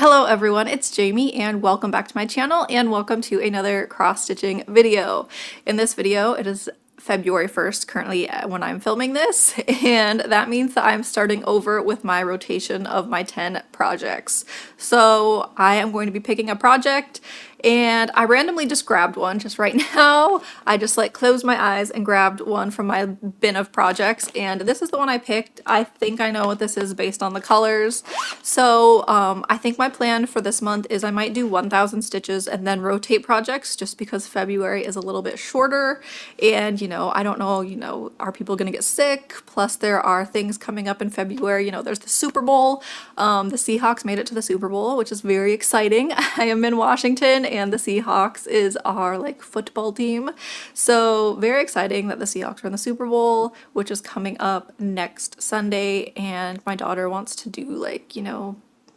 Hello everyone, it's Jamie and welcome back to my channel and welcome to another cross-stitching video. In this video, it is February 1st currently when I'm filming this, and that means that I'm starting over with my rotation of my 10 projects. So I am going to be picking a project and I randomly just grabbed one just right now. I just closed my eyes and grabbed one from my bin of projects, and this is the one I picked. I think I know what this is based on the colors. So I think my plan for this month is I might do 1,000 stitches and then rotate projects just because February is a little bit shorter, and I don't know, are people gonna get sick? Plus there are things coming up in February. There's the Super Bowl. The Seahawks made it to the Super Bowl, which is very exciting. I am in Washington and the Seahawks is our football team. So very exciting that the Seahawks are in the Super Bowl, which is coming up next Sunday, and my daughter wants to do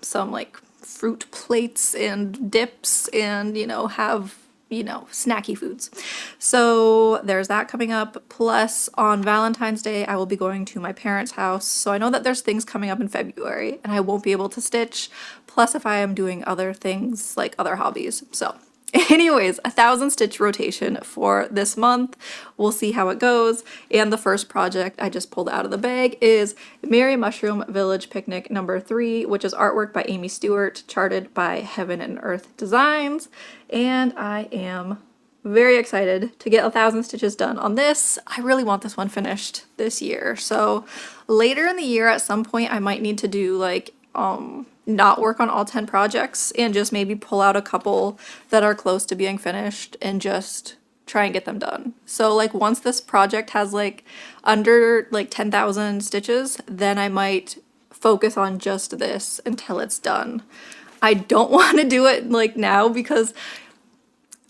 some fruit plates and dips and have snacky foods. So there's that coming up. Plus on Valentine's Day, I will be going to my parents' house. So I know that there's things coming up in February and I won't be able to stitch. Plus if I am doing other things like other hobbies. So anyways, 1,000 stitch rotation for this month. We'll see how it goes. And the first project I just pulled out of the bag is Merry Mushroom Village Picnic number 3, which is artwork by Amy Stewart, charted by Heaven and Earth Designs. And I am very excited to get 1,000 stitches done on this. I really want this one finished this year. So later in the year at some point I might need to do not work on all 10 projects and just maybe pull out a couple that are close to being finished and just try and get them done. So once this project has under 10,000 stitches, then I might focus on just this until it's done. I don't want to do it now because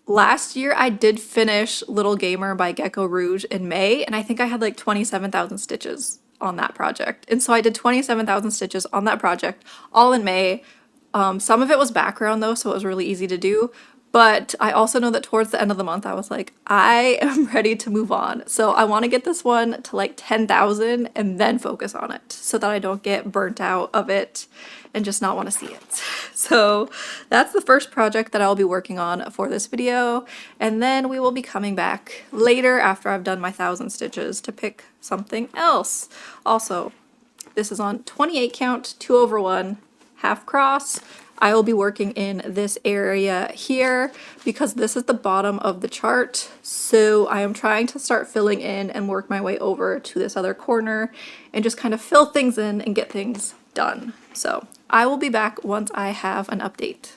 last year I did finish Little Gamer by Gecko Rouge in May, and I think I had 27,000 stitches on that project. And so I did 27,000 stitches on that project all in May. Some of it was background though, so it was really easy to do. But I also know that towards the end of the month I was like, I am ready to move on. So I want to get this one to 10,000 and then focus on it so that I don't get burnt out of it and just not want to see it. So that's the first project that I'll be working on for this video. And then we will be coming back later after I've done my 1,000 stitches to pick something else. Also, this is on 28 count, 2 over 1, half cross. I will be working in this area here because this is the bottom of the chart. So I am trying to start filling in and work my way over to this other corner and just kind of fill things in and get things done. So I will be back once I have an update.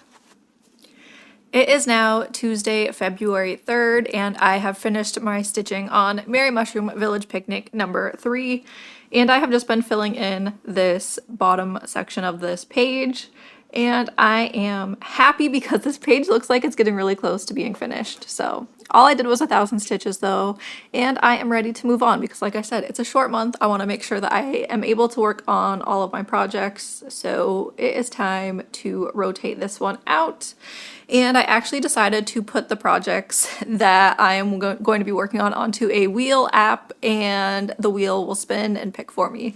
It is now Tuesday, February 3rd, and I have finished my stitching on Merry Mushroom Village Picnic number 3, and I have just been filling in this bottom section of this page. And I am happy because this page looks like it's getting really close to being finished. So all I did was 1,000 stitches though, and I am ready to move on because like I said, it's a short month. I want to make sure that I am able to work on all of my projects. So it is time to rotate this one out. And I actually decided to put the projects that I am going to be working on onto a wheel app, and the wheel will spin and pick for me.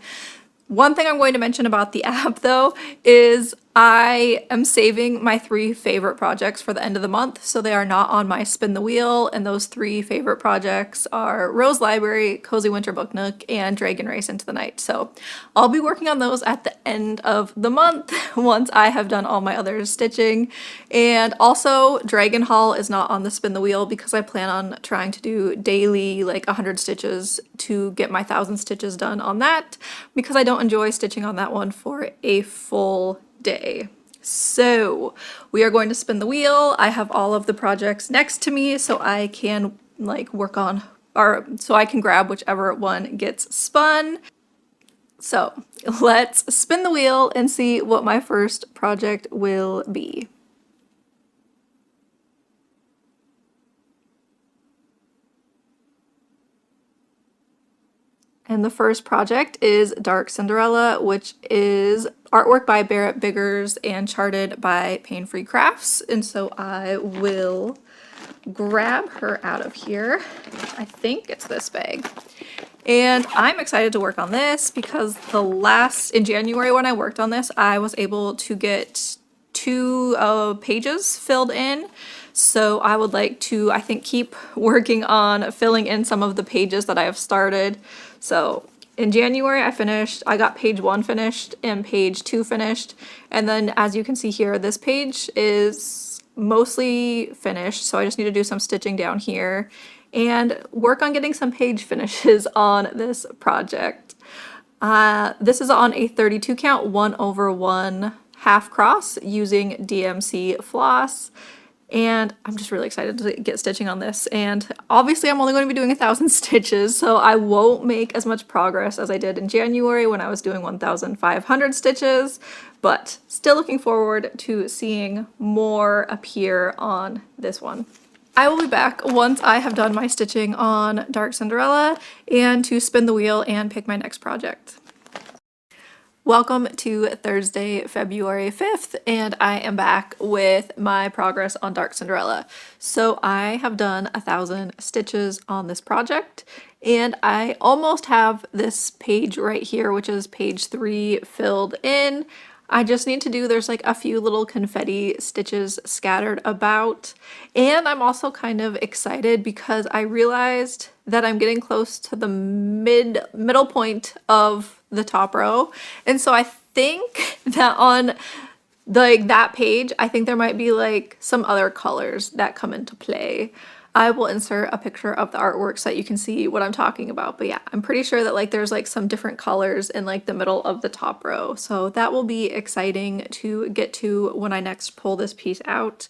One thing I'm going to mention about the app though is I am saving my 3 favorite projects for the end of the month, so they are not on my spin the wheel, and those 3 favorite projects are Rose Library, Cozy Winter Book Nook, and Dragon Race Into the Night. So I'll be working on those at the end of the month once I have done all my other stitching. And also Dragon Haul is not on the spin the wheel because I plan on trying to do daily 100 stitches to get my 1,000 stitches done on that because I don't enjoy stitching on that one for a full day. So we are going to spin the wheel. I have all of the projects next to me so I can work on, or so I can grab whichever one gets spun. So let's spin the wheel and see what my first project will be. And the first project is Dark Cinderella, which is artwork by Barrett Biggers and charted by Pain Free Crafts. And so I will grab her out of here. I think it's this bag. And I'm excited to work on this because in January when I worked on this, I was able to get 2 pages filled in. So I would like to, I think, keep working on filling in some of the pages that I have started. So in January I got page 1 finished and page 2 finished. And then as you can see here, this page is mostly finished. So I just need to do some stitching down here and work on getting some page finishes on this project. This is on a 32 count 1/1 half cross using DMC floss. And I'm just really excited to get stitching on this. And obviously I'm only going to be doing 1,000 stitches, so I won't make as much progress as I did in January when I was doing 1,500 stitches, but still looking forward to seeing more appear on this one. I will be back once I have done my stitching on Dark Cinderella and to spin the wheel and pick my next project. Welcome to Thursday, February 5th, and I am back with my progress on Dark Cinderella. So I have done 1,000 stitches on this project, and I almost have this page right here, which is page 3, filled in. I just need to do, there's like a few little confetti stitches scattered about. And I'm also kind of excited because I realized that I'm getting close to the middle point of the top row. And so I think that on like that page, I think there might be like some other colors that come into play. I will insert a picture of the artwork so that you can see what I'm talking about. But yeah, I'm pretty sure that like there's like some different colors in like the middle of the top row. So that will be exciting to get to when I next pull this piece out.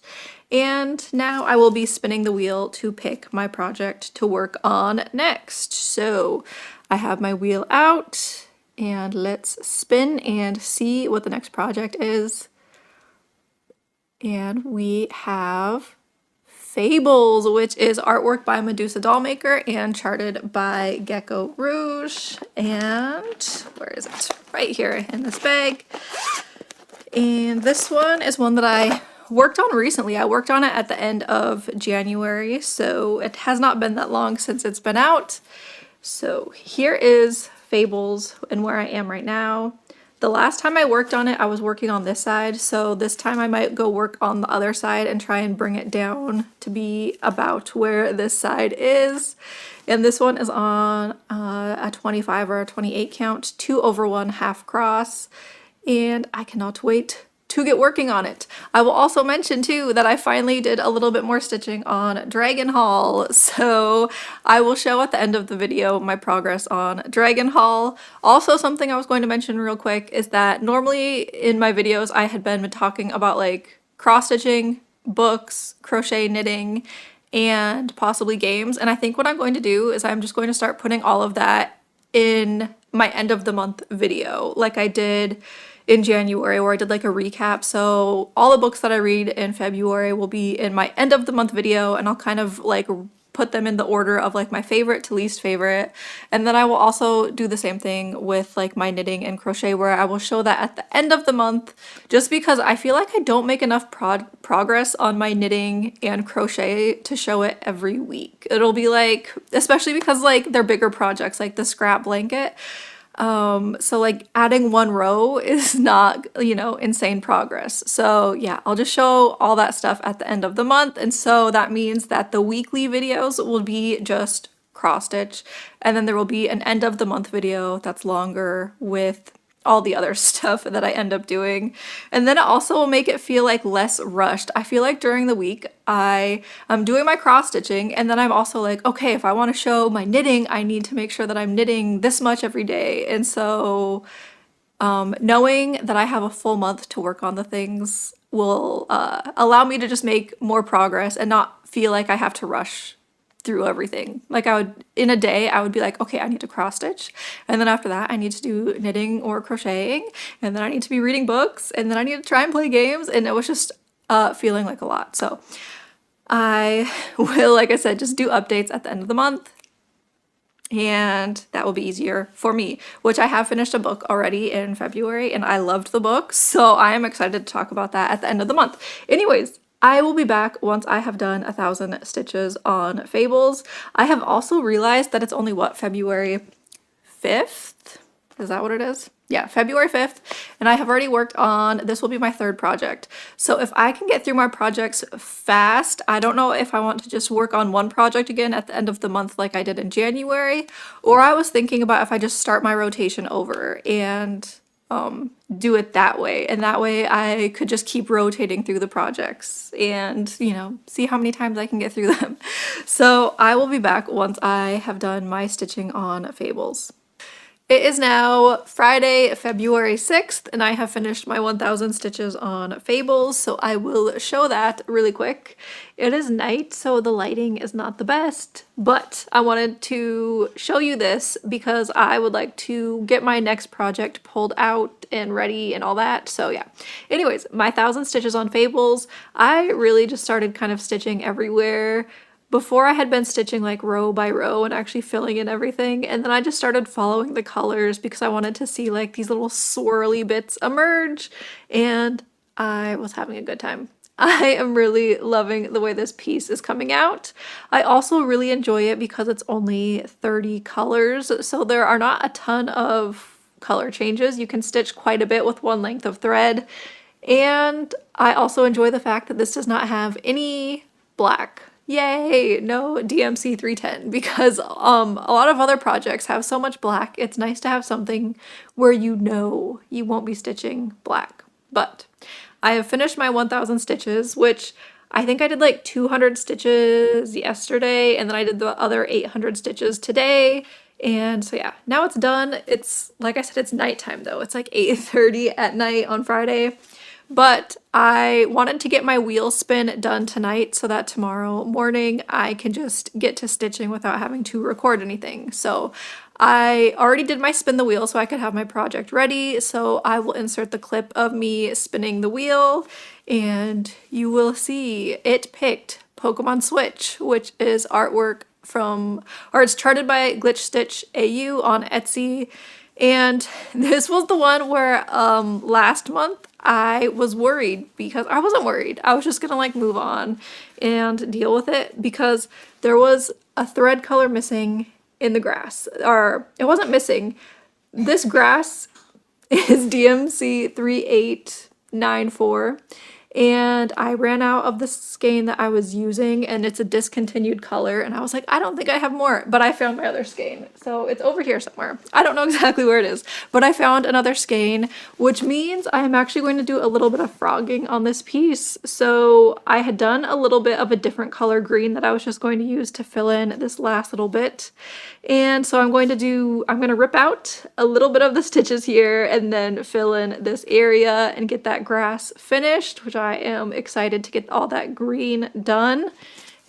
And now I will be spinning the wheel to pick my project to work on next. So I have my wheel out and let's spin and see what the next project is. And we have Fables, which is artwork by Medusa Dollmaker and charted by Gecko Rouge. And where is it? Right here in this bag. And this one is one that I worked on recently. I worked on it at the end of January, so it has not been that long since it's been out. So here is Fables and where I am right now. The last time I worked on it, I was working on this side, so this time I might go work on the other side and try and bring it down to be about where this side is. And this one is on a 25 or a 28 count, 2/1 half cross, and I cannot wait to get working on it. I will also mention too that I finally did a little bit more stitching on Dragon Hall, so I will show at the end of the video my progress on Dragon Hall. Also, something I was going to mention real quick is that normally in my videos I had been talking about like cross-stitching, books, crochet, knitting, and possibly games, and I think what I'm going to do is I'm just going to start putting all of that in my end of the month video like I did in January, where I did like a recap. So all the books that I read in February will be in my end of the month video, and I'll kind of like put them in the order of like my favorite to least favorite. And then I will also do the same thing with like my knitting and crochet, where I will show that at the end of the month, just because I feel like I don't make enough progress on my knitting and crochet to show it every week. It'll be like, especially because like they're bigger projects like the scrap blanket. So like adding 1 row is not, you know, insane progress. So yeah, I'll just show all that stuff at the end of the month. And so that means that the weekly videos will be just cross stitch, and then there will be an end of the month video that's longer with all the other stuff that I end up doing. And then it also will make it feel like less rushed. I feel like during the week I'm doing my cross stitching, and then I'm also like, okay, if I want to show my knitting, I need to make sure that I'm knitting this much every day. And so knowing that I have a full month to work on the things will allow me to just make more progress and not feel like I have to rush through everything. Like I would, in a day, I would be like, okay, I need to cross stitch. And then after that, I need to do knitting or crocheting. And then I need to be reading books. And then I need to try and play games. And it was just feeling like a lot. So I will, like I said, just do updates at the end of the month. And that will be easier for me, which I have finished a book already in February and I loved the book. So I am excited to talk about that at the end of the month. Anyways, I will be back once I have done 1,000 stitches on Fables. I have also realized that it's only, what, February 5th? Is that what it is? yeah, February 5th, and I have already worked on, this will be my third project. So if I can get through my projects fast, I don't know if I want to just work on one project again at the end of the month like I did in January, or I was thinking about if I just start my rotation over and do it that way. And that way I could just keep rotating through the projects and, you know, see how many times I can get through them. So I will be back once I have done my stitching on Fables. It is now Friday, February 6th, and I have finished my 1000 stitches on Fables, so I will show that really quick. It is night, so the lighting is not the best, but I wanted to show you this because I would like to get my next project pulled out and ready and all that, so yeah. Anyways, my 1000 stitches on Fables, I really just started kind of stitching everywhere. Before I had been stitching like row by row and actually filling in everything, and then I just started following the colors because I wanted to see like these little swirly bits emerge, and I was having a good time. I am really loving the way this piece is coming out. I also really enjoy it because it's only 30 colors, so there are not a ton of color changes. You can stitch quite a bit with one length of thread, and I also enjoy the fact that this does not have any black. Yay, no DMC 310, because a lot of other projects have so much black. It's nice to have something where you know you won't be stitching black. But I have finished my 1000 stitches, which I think I did like 200 stitches yesterday, and then I did the other 800 stitches today. And so yeah, now it's done. It's, like I said, it's nighttime though. It's like 8:30 at night on Friday. But I wanted to get my wheel spin done tonight so that tomorrow morning I can just get to stitching without having to record anything. So I already did my spin the wheel so I could have my project ready. So I will insert the clip of me spinning the wheel and you will see it picked Pokemon Switch, which is artwork from, or it's charted by Glitch Stitch AU on Etsy. And this was the one where last month I was worried, because I wasn't worried. I was just gonna like move on and deal with it because there was a thread color missing in the grass, or it wasn't missing. This grass is DMC 3894. And I ran out of the skein that I was using, and it's a discontinued color, and I was like, I don't think I have more, but I found my other skein. So it's over here somewhere. I don't know exactly where it is, but I found another skein, which means I'm actually going to do a little bit of frogging on this piece. So I had done a little bit of a different color green that I was just going to use to fill in this last little bit. And so I'm going to rip out a little bit of the stitches here and then fill in this area and get that grass finished, which I am excited to get all that green done.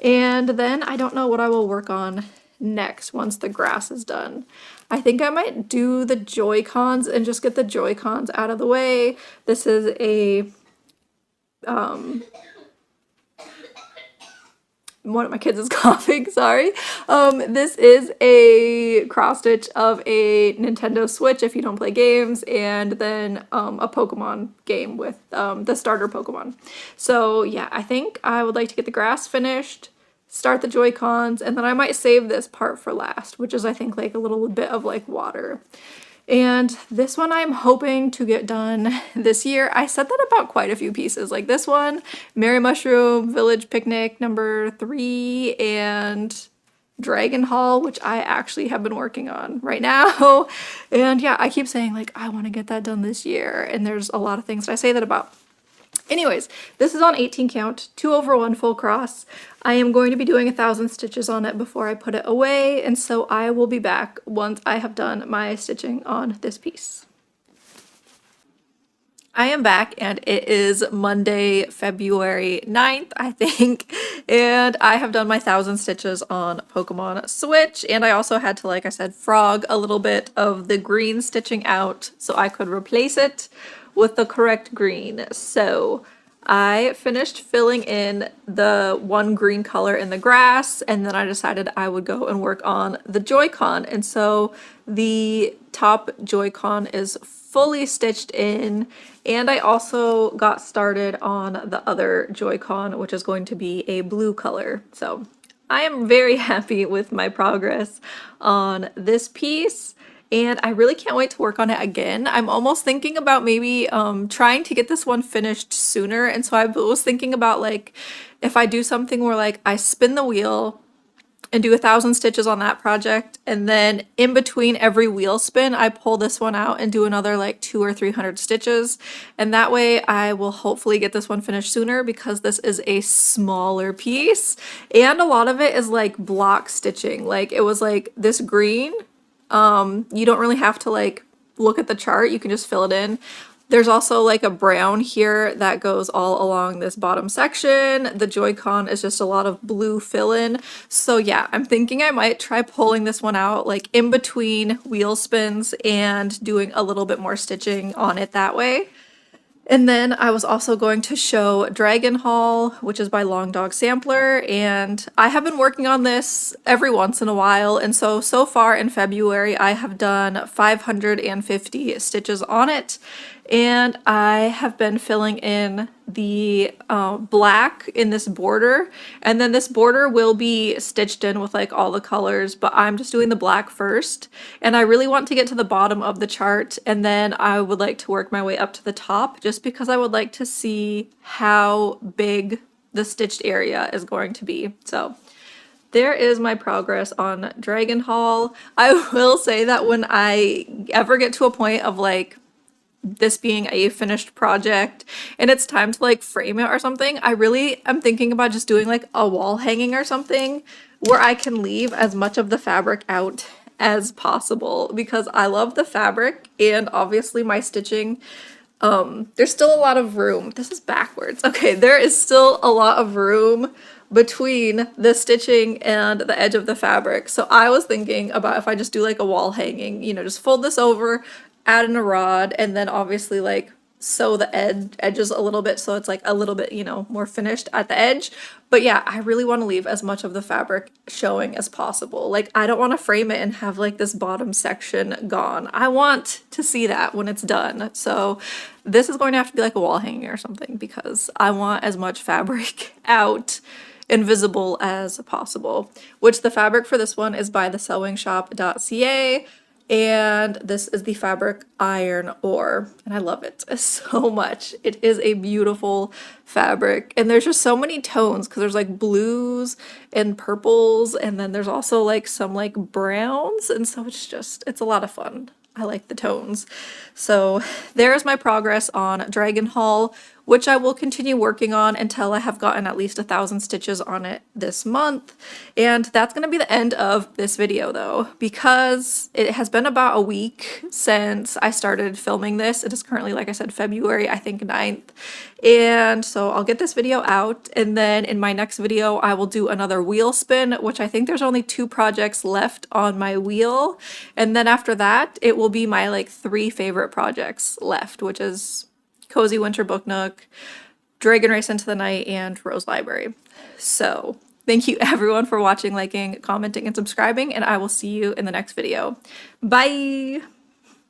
And then I don't know what I will work on next once the grass is done. I think I might do the Joy-Cons and just get the Joy-Cons out of the way. This is a one of my kids is coughing, sorry. This is a cross stitch of a Nintendo Switch if you don't play games, and then a Pokemon game with the starter Pokemon. So yeah, I think I would like to get the grass finished, start the Joy-Cons, and then I might save this part for last, which is I think like a little bit of like water. And this one I'm hoping to get done this year. I said that about quite a few pieces, like this one, Merry Mushroom Village Picnic number 3, and Dragon Hall, which I actually have been working on right now. And yeah, I keep saying like, I want to get that done this year. And there's a lot of things that I say that about. Anyways, this is on 18 count, 2 over 1 full cross. I am going to be doing 1000 stitches on it before I put it away, and so I will be back once I have done my stitching on this piece. I am back, and it is Monday, February 9th, I think, and I have done my 1000 stitches on Pokemon Switch, and I also had to, like I said, frog a little bit of the green stitching out so I could replace it with the correct green. So I finished filling in the one green color in the grass, and then I decided I would go and work on the Joy-Con. And so the top Joy-Con is fully stitched in, and I also got started on the other Joy-Con, which is going to be a blue color. So I am very happy with my progress on this piece. and I really can't wait to work on it again. I'm almost thinking about maybe trying to get this one finished sooner, and so I was thinking about like if I do something where like I spin the wheel and do 1,000 stitches on that project, and then in between every wheel spin I pull this one out and do another like 200 or 300 stitches, and that way I will hopefully get this one finished sooner because this is a smaller piece and a lot of it is like block stitching. Like it was like this green, you don't really have to like look at the chart, you can just fill it in. There's also like a brown here that goes all along this bottom section. The Joy-Con is just a lot of blue fill-in. So yeah, I'm thinking I might try pulling this one out like in between wheel spins and doing a little bit more stitching on it that way. And then I was also going to show Dragon Haul, which is by Long Dog Sampler, and I have been working on this every once in a while, and so far in February I have done 550 stitches on it, and I have been filling in the black in this border, and then this border will be stitched in with like all the colors, but I'm just doing the black first, and I really want to get to the bottom of the chart, and then I would like to work my way up to the top just because I would like to see how big the stitched area is going to be. So there is my progress on Dragon Haul. I will say that when I ever get to a point of like this being a finished project and it's time to like frame it or something, I really am thinking about just doing like a wall hanging or something where I can leave as much of the fabric out as possible because I love the fabric, and obviously my stitching, there's still a lot of room. This is backwards. Okay, there is still a lot of room between the stitching and the edge of the fabric. So I was thinking about if I just do like a wall hanging, you know, just fold this over, add in a rod, and then obviously like sew the edges a little bit so it's like a little bit, you know, more finished at the edge. But yeah, I really want to leave as much of the fabric showing as possible. Like I don't want to frame it and have like this bottom section gone. I want to see that when it's done. So this is going to have to be like a wall hanging or something because I want as much fabric out and visible as possible, which the fabric for this one is by theSewingShop.ca. And this is the fabric Iron Ore, and I love it so much. It is a beautiful fabric, and there's just so many tones because there's like blues and purples, and then there's also like some like browns, and so it's a lot of fun. I like the tones. So there's my progress on Dragon Haul, which I will continue working on until I have gotten at least 1,000 stitches on it this month. And that's going to be the end of this video though, because it has been about a week since I started filming this. It is currently, like I said, February, I think 9th. And so I'll get this video out, and then in my next video I will do another wheel spin, which I think there's only 2 projects left on my wheel. And then after that, it will be my like 3 favorite projects left, which is Cozy Winter Book Nook, Dragon Race Into the Night, and Rose Library. So thank you everyone for watching, liking, commenting, and subscribing, and I will see you in the next video. Bye!